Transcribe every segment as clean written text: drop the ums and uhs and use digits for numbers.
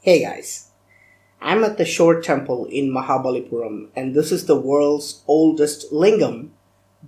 Hey guys, I'm at the Shore Temple in Mahabalipuram, and this is the world's oldest lingam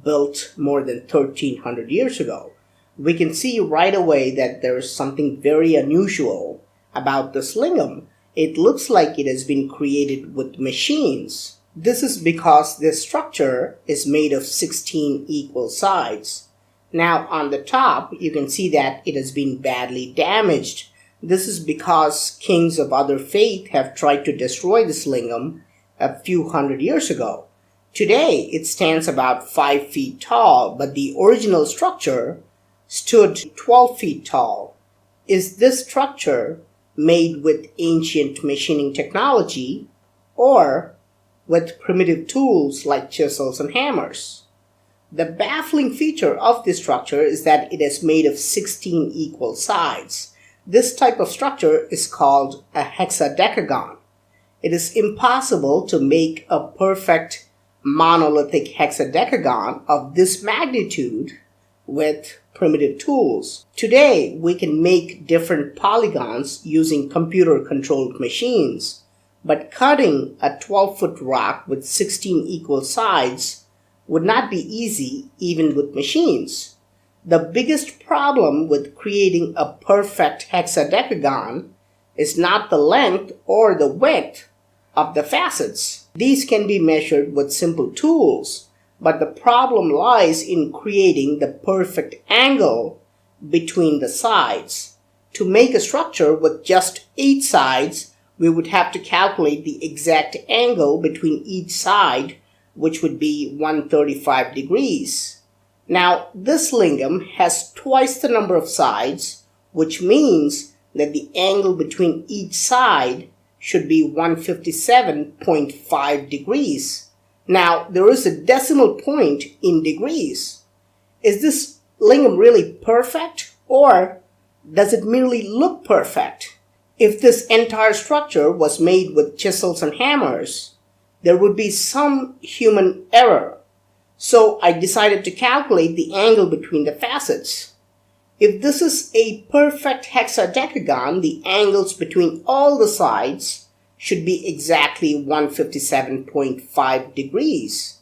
built more than 1300 years ago. We can see right away that there is something very unusual about this lingam. It looks like it has been created with machines. This is because this structure is made of 16 equal sides. Now on the top, you can see that it has been badly damaged. This is because kings of other faith have tried to destroy this lingam a few hundred years ago. Today, it stands about 5 feet tall, but the original structure stood 12 feet tall. Is this structure made with ancient machining technology or with primitive tools like chisels and hammers? The baffling feature of this structure is that it is made of 16 equal sides. This type of structure is called a hexadecagon. It is impossible to make a perfect monolithic hexadecagon of this magnitude with primitive tools. Today, we can make different polygons using computer-controlled machines, but cutting a 12-foot rock with 16 equal sides would not be easy even with machines. The biggest problem with creating a perfect hexadecagon is not the length or the width of the facets. These can be measured with simple tools, but the problem lies in creating the perfect angle between the sides. To make a structure with just 8 sides, we would have to calculate the exact angle between each side, which would be 135 degrees. Now, this lingam has twice the number of sides, which means that the angle between each side should be 157.5 degrees. Now, there is a decimal point in degrees. Is this lingam really perfect, or does it merely look perfect? If this entire structure was made with chisels and hammers, there would be some human error. So I decided to calculate the angle between the facets. If this is a perfect hexadecagon, the angles between all the sides should be exactly 157.5 degrees.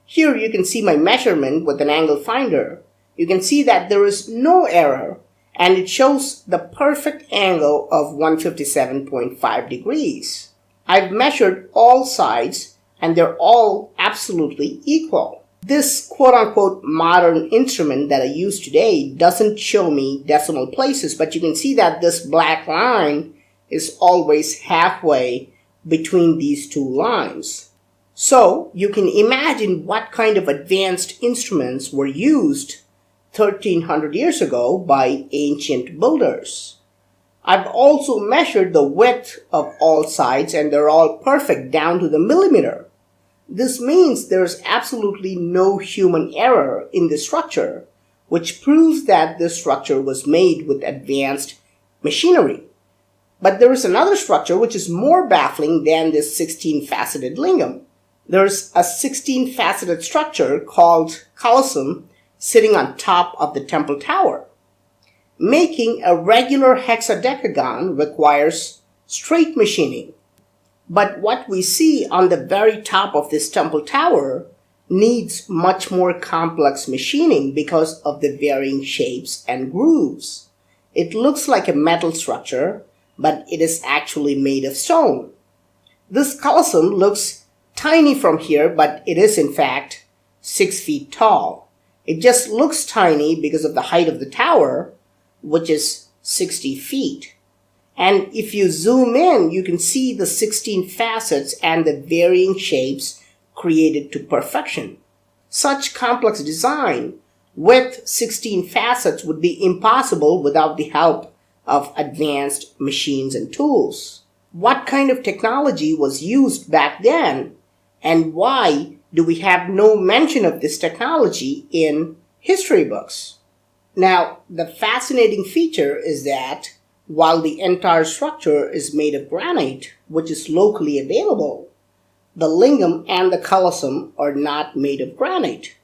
Here you can see my measurement with an angle finder. You can see that there is no error, and it shows the perfect angle of 157.5 degrees. I've measured all sides, and they're all absolutely equal. This quote-unquote modern instrument that I use today doesn't show me decimal places, but you can see that this black line is always halfway between these two lines. So you can imagine what kind of advanced instruments were used 1300 years ago by ancient builders. I've also measured the width of all sides, and they're all perfect down to the millimeter. This means there's absolutely no human error in the structure, which proves that this structure was made with advanced machinery. But there is another structure which is more baffling than this 16-faceted lingam. There's a 16-faceted structure called colosseum sitting on top of the temple tower. Making a regular hexadecagon requires straight machining. But what we see on the very top of this temple tower needs much more complex machining because of the varying shapes and grooves. It looks like a metal structure, but it is actually made of stone. This colosseum looks tiny from here, but it is in fact 6 feet tall. It just looks tiny because of the height of the tower, which is 60 feet. And if you zoom in, you can see the 16 facets and the varying shapes created to perfection. Such complex design with 16 facets would be impossible without the help of advanced machines and tools. What kind of technology was used back then, and why do we have no mention of this technology in history books? Now, the fascinating feature is that while the entire structure is made of granite, which is locally available, the lingam and the colosseum are not made of granite.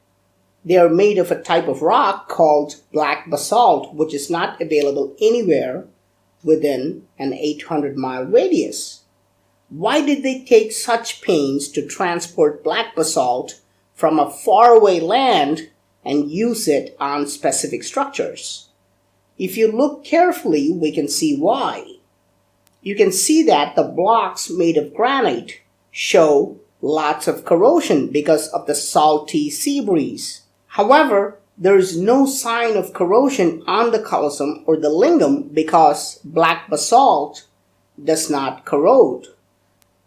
They are made of a type of rock called black basalt, which is not available anywhere within an 800-mile radius? Why did they take such pains to transport black basalt from a faraway land and use it on specific structures? If you look carefully, we can see why. You can see that the blocks made of granite show lots of corrosion because of the salty sea breeze. However, there is no sign of corrosion on the colosseum or the lingam because black basalt does not corrode.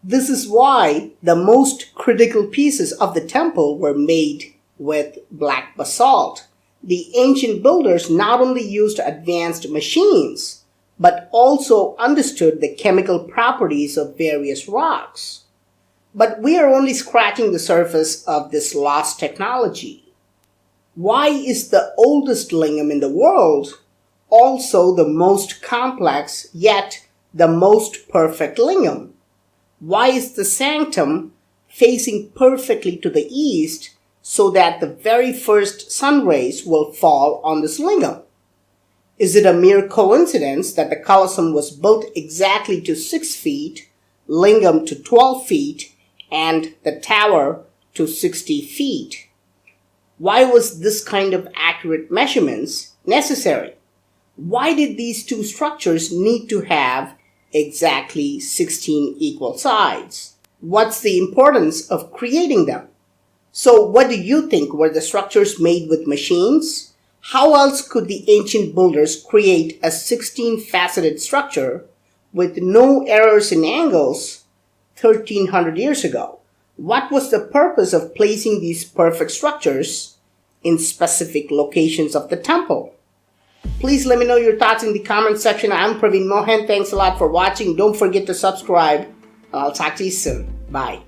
This is why the most critical pieces of the temple were made with black basalt. The ancient builders not only used advanced machines, but also understood the chemical properties of various rocks. But we are only scratching the surface of this lost technology. Why is the oldest lingam in the world also the most complex yet the most perfect lingam? Why is the sanctum facing perfectly to the east so that the very first sun rays will fall on this lingam? Is it a mere coincidence that the colosseum was built exactly to 6 feet, lingam to 12 feet, and the tower to 60 feet? Why was this kind of accurate measurements necessary? Why did these two structures need to have exactly 16 equal sides? What's the importance of creating them? So what do you think? Were the structures made with machines? How else could the ancient builders create a 16-faceted structure with no errors in angles 1300 years ago? What was the purpose of placing these perfect structures in specific locations of the temple? Please let me know your thoughts in the comment section. I'm Praveen Mohan. Thanks a lot for watching. Don't forget to subscribe. I'll talk to you soon. Bye.